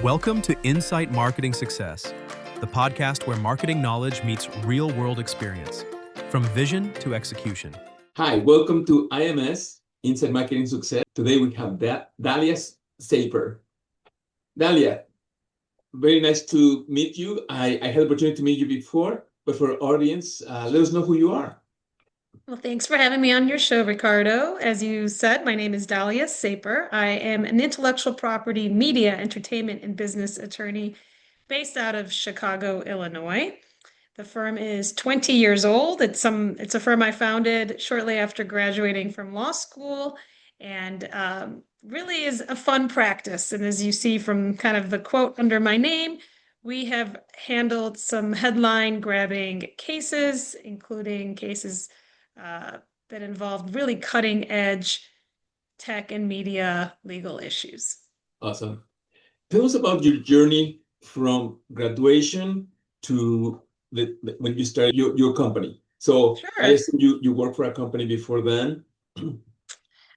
Welcome to Insight Marketing Success, the podcast where marketing knowledge meets real-world experience, from vision to execution. Hi, welcome to IMS, Insight Marketing Success. Today we have Daliah Saper. Daliah, very nice to meet you. I had the opportunity to meet you before, but for our audience, let us know who you are. Well, thanks for having me on your show, Ricardo. As you said, my name is Daliah Saper. I am an intellectual property, media, entertainment, and business attorney based out of Chicago, Illinois. The firm is 20 years old. It's a firm I founded shortly after graduating from law school, and really is a fun practice. And as you see from kind of the quote under my name, we have handled some headline-grabbing cases, including cases that involved really cutting-edge tech and media legal issues. Awesome. Tell us about your journey from graduation to when you started your company. So Sure. I assume you worked for a company before then.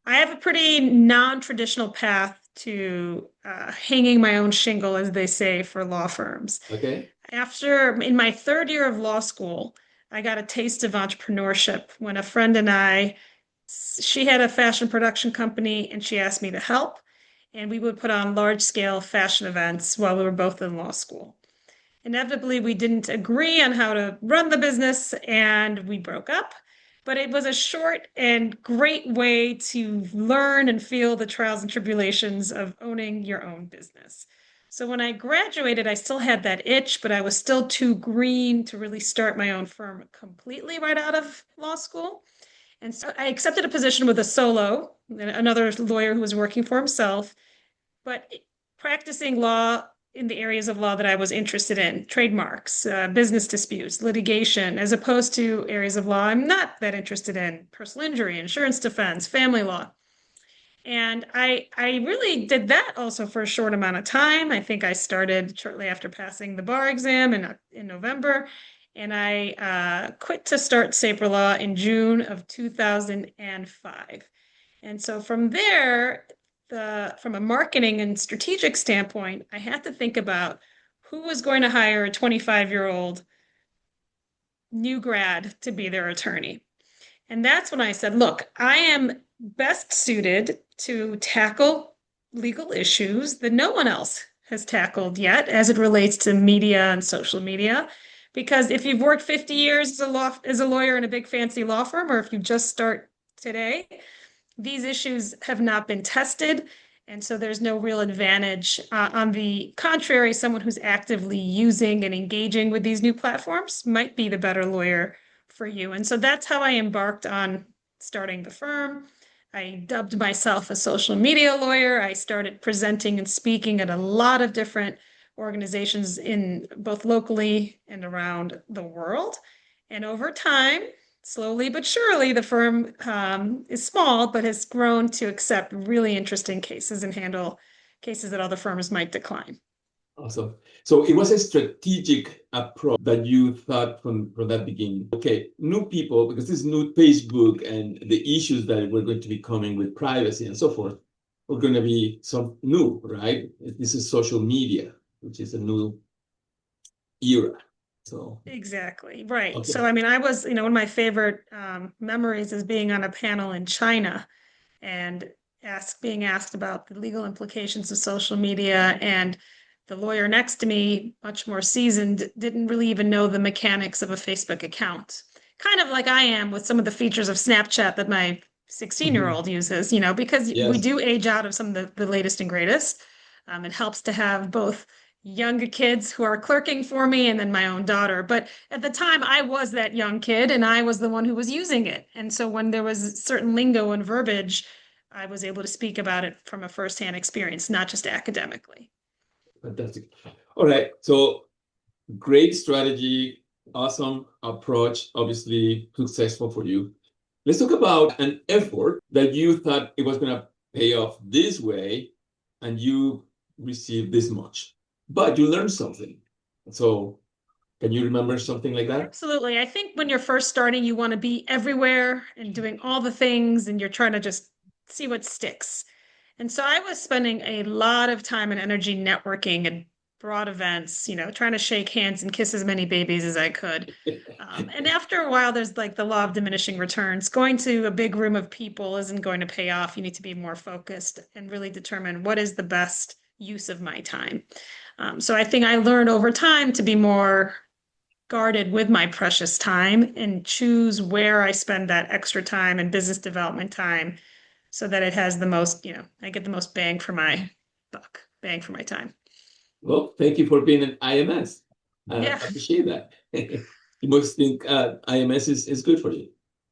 I have a pretty non-traditional path to hanging my own shingle, as they say, for law firms. Okay. In my third year of law school, I got a taste of entrepreneurship when a friend and she had a fashion production company and she asked me to help. And we would put on large-scale fashion events while we were both in law school. Inevitably, we didn't agree on how to run the business and we broke up. But it was a short and great way to learn and feel the trials and tribulations of owning your own business. So when I graduated, I still had that itch, but I was still too green to really start my own firm completely right out of law school. And so I accepted a position with another lawyer who was working for himself, but practicing law in the areas of law that I was interested in, trademarks, business disputes, litigation, as opposed to areas of law I'm not that interested in, personal injury, insurance defense, family law. And I really did that also for a short amount of time. I think I started shortly after passing the bar exam in November, and I quit to start Saper Law in June of 2005. And so from there, from a marketing and strategic standpoint, I had to think about who was going to hire a 25-year-old new grad to be their attorney. And that's when I said, look, I am best suited to tackle legal issues that no one else has tackled yet as it relates to media and social media. Because if you've worked 50 years as a lawyer in a big fancy law firm, or if you just start today, these issues have not been tested. And so there's no real advantage. On the contrary, someone who's actively using and engaging with these new platforms might be the better lawyer for you. And so that's how I embarked on starting the firm. I dubbed myself a social media lawyer. I started presenting and speaking at a lot of different organizations in both locally and around the world. And over time, slowly but surely, the firm is small, but has grown to accept really interesting cases and handle cases that other firms might decline. Awesome. So it was a strategic approach that you thought from that beginning. Okay, new people, because this is new Facebook and the issues that were going to be coming with privacy and so forth, were going to be some new, right? This is social media, which is a new era. So exactly, right. Okay. So, I mean, I was, one of my favorite memories is being on a panel in China and being asked about the legal implications of social media, and the lawyer next to me, much more seasoned, didn't really even know the mechanics of a Facebook account. Kind of like I am with some of the features of Snapchat that my 16-year-old uses, because Yes. we do age out of some of the latest and greatest. It helps to have both younger kids who are clerking for me and then my own daughter. But at the time, I was that young kid and I was the one who was using it. And so when there was certain lingo and verbiage, I was able to speak about it from a firsthand experience, not just academically. Fantastic. All right. So great strategy, awesome approach, obviously successful for you. Let's talk about an effort that you thought it was going to pay off this way and you received this much, but you learned something. So can you remember something like that? Absolutely. I think when you're first starting, you want to be everywhere and doing all the things and you're trying to just see what sticks. And so I was spending a lot of time and energy networking and broad events, trying to shake hands and kiss as many babies as I could. And after a while, there's like the law of diminishing returns. Going to a big room of people isn't going to pay off. You need to be more focused and really determine what is the best use of my time. So I think I learned over time to be more guarded with my precious time and choose where I spend that extra time and business development time so that it has the most, I get the most bang for my buck, bang for my time. Well, thank you for being an IMS. Yeah. I appreciate that. You must think IMS is good for you.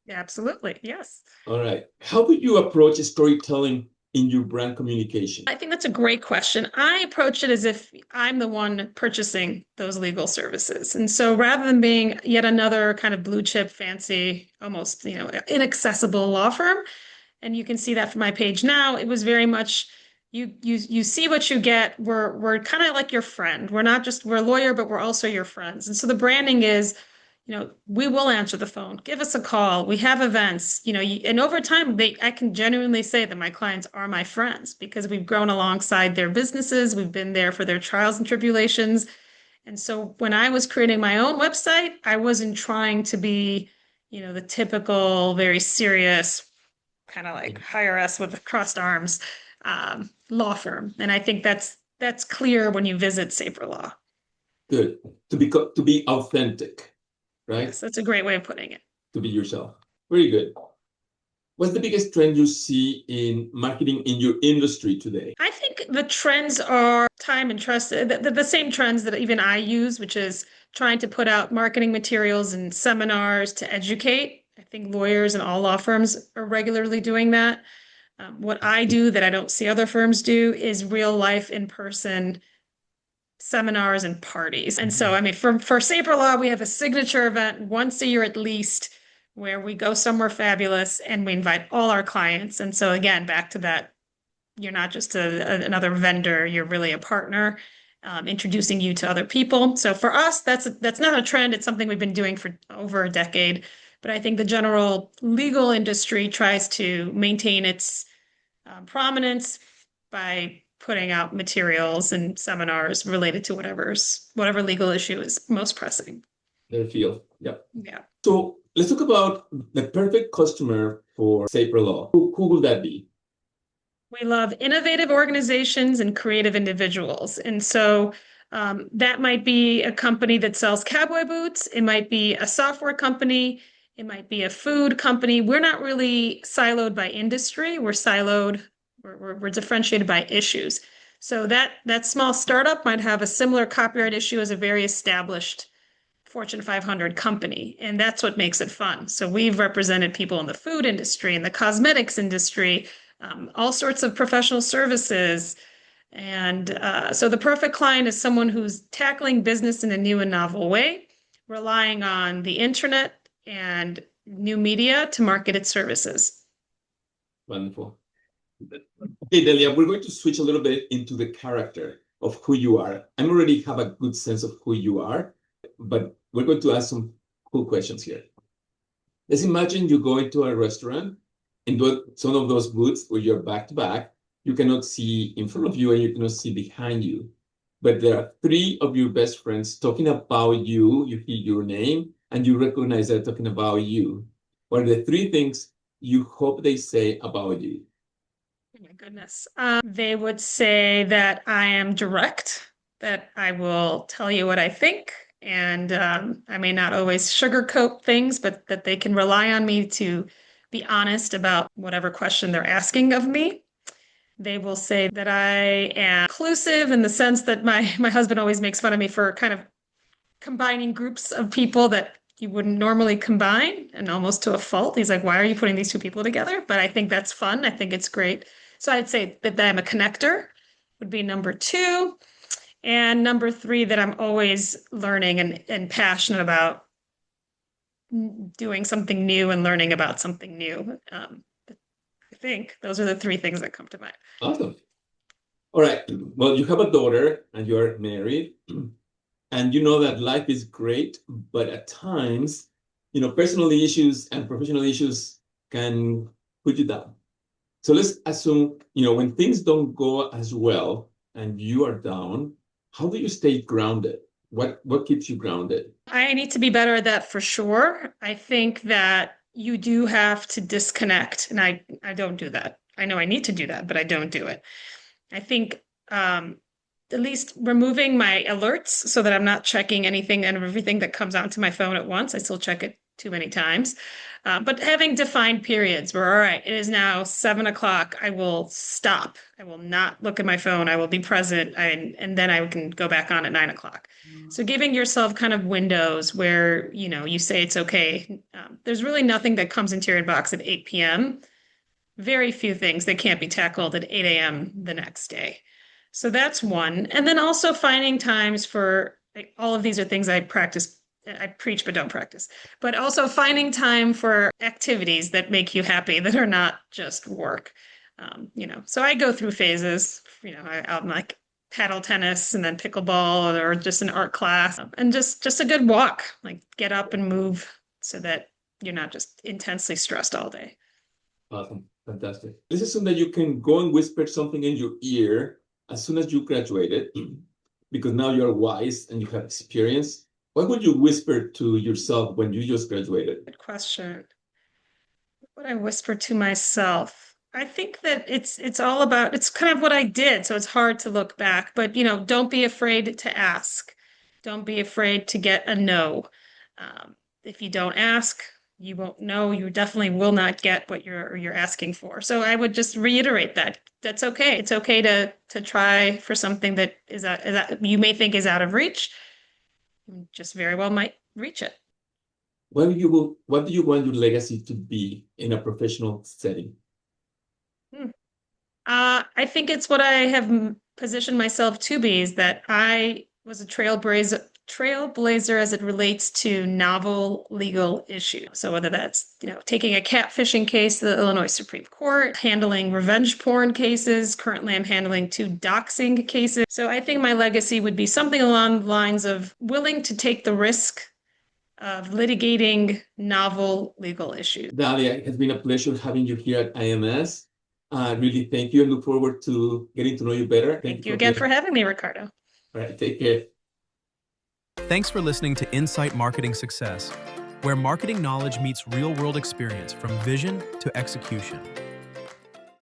Absolutely. Yes. All right. How would you approach storytelling in your brand communication? I think that's a great question. I approach it as if I'm the one purchasing those legal services. And so rather than being yet another kind of blue chip, fancy, almost, inaccessible law firm, and you can see that from my page now, it was very much you see what you get. We're kind of like your friend. We're a lawyer, but we're also your friends. And so the branding is, we will answer the phone. Give us a call. We have events, and over time, I can genuinely say that my clients are my friends because we've grown alongside their businesses. We've been there for their trials and tribulations. And so when I was creating my own website, I wasn't trying to be, the typical, very serious, kind of like hire us with crossed arms law firm. And I think that's clear when you visit Saper Law. Good. To be authentic, right? Yes, that's a great way of putting it. To be yourself. Very good. What's the biggest trend you see in marketing in your industry today? I think the trends are time and trust, the same trends that even I use, which is trying to put out marketing materials and seminars to educate. I think lawyers and all law firms are regularly doing that. What I do that I don't see other firms do is real life in-person seminars and parties. And so, I mean, for Saper Law, we have a signature event once a year at least where we go somewhere fabulous and we invite all our clients. And so again, back to that, you're not just another vendor, you're really a partner, introducing you to other people. So for us, that's not a trend. It's something we've been doing for over a decade. But I think the general legal industry tries to maintain its prominence by putting out materials and seminars related to whatever legal issue is most pressing. Their field. Yeah. Yeah. So let's talk about the perfect customer for Saper Law. Who would that be? We love innovative organizations and creative individuals. And so that might be a company that sells cowboy boots. It might be a software company. It might be a food company. We're not really siloed by industry. We're siloed. We're differentiated by issues. So that small startup might have a similar copyright issue as a very established Fortune 500 company. And that's what makes it fun. So we've represented people in the food industry, in the cosmetics industry, all sorts of professional services. And so the perfect client is someone who's tackling business in a new and novel way, relying on the internet and new media to market its services. Wonderful. Okay, Daliah, we're going to switch a little bit into the character of who you are. I already have a good sense of who you are, but we're going to ask some cool questions here. Let's imagine you go into a restaurant and some of those booths where you're back to back, you cannot see in front of you and you cannot see behind you. But there are three of your best friends talking about you. You hear your name and you recognize they're talking about you. What are the three things you hope they say about you? Oh my goodness. They would say that I am direct, that I will tell you what I think. And I may not always sugarcoat things, but that they can rely on me to be honest about whatever question they're asking of me. They will say that I am inclusive in the sense that my husband always makes fun of me for kind of combining groups of people that you wouldn't normally combine, and almost to a fault. He's like, why are you putting these two people together? But I think that's fun. I think it's great. So I'd say that I'm a connector would be number two. And number three, that I'm always learning and passionate about doing something new and learning about something new. I think those are the three things that come to mind. Awesome. All right. Well, you have a daughter and you're married, and you know that life is great, but at times, personal issues and professional issues can put you down. So let's assume, when things don't go as well and you are down, how do you stay grounded? What keeps you grounded? I need to be better at that for sure. I think that you do have to disconnect, and I don't do that. I know I need to do that, but I don't do it. I think at least removing my alerts so that I'm not checking anything and everything that comes onto my phone at once. I still check it too many times. But having defined periods where, all right, it is now 7 o'clock, I will stop. I will not look at my phone. I will be present, and then I can go back on at 9 o'clock. So giving yourself kind of windows where, you say it's okay. There's really nothing that comes into your inbox at 8 p.m. Very few things that can't be tackled at 8 a.m. the next day. So that's one. And then also finding times for, all of these are things I practice. I preach but don't practice, but also finding time for activities that make you happy that are not just work. So I go through phases, I'm like paddle tennis and then pickleball or just an art class and just a good walk, like get up and move so that you're not just intensely stressed all day. Awesome. Fantastic. Let's assume that you can go and whisper something in your ear as soon as you graduated, because now you're wise and you have experience. What would you whisper to yourself when you just graduated? Good question. What would I whisper to myself? I think that it's all about, it's kind of what I did, so it's hard to look back. But don't be afraid to ask. Don't be afraid to get a no. If you don't ask, you won't know. You definitely will not get what you're asking for. So I would just reiterate that. That's okay. It's okay to try for something that is you may think is out of reach. You just very well might reach it. What do you want your legacy to be in a professional setting? I think it's what I have positioned myself to be, is that I was a trailblazer as it relates to novel legal issues. So whether that's, taking a catfishing case to the Illinois Supreme Court, handling revenge porn cases. Currently, I'm handling 2 doxing cases. So I think my legacy would be something along the lines of willing to take the risk of litigating novel legal issues. Daliah, it has been a pleasure having you here at IMS. Really thank you and look forward to getting to know you better. Thank you again for having me, Ricardo. All right, take care. Thanks for listening to Insight Marketing Success, where marketing knowledge meets real-world experience from vision to execution.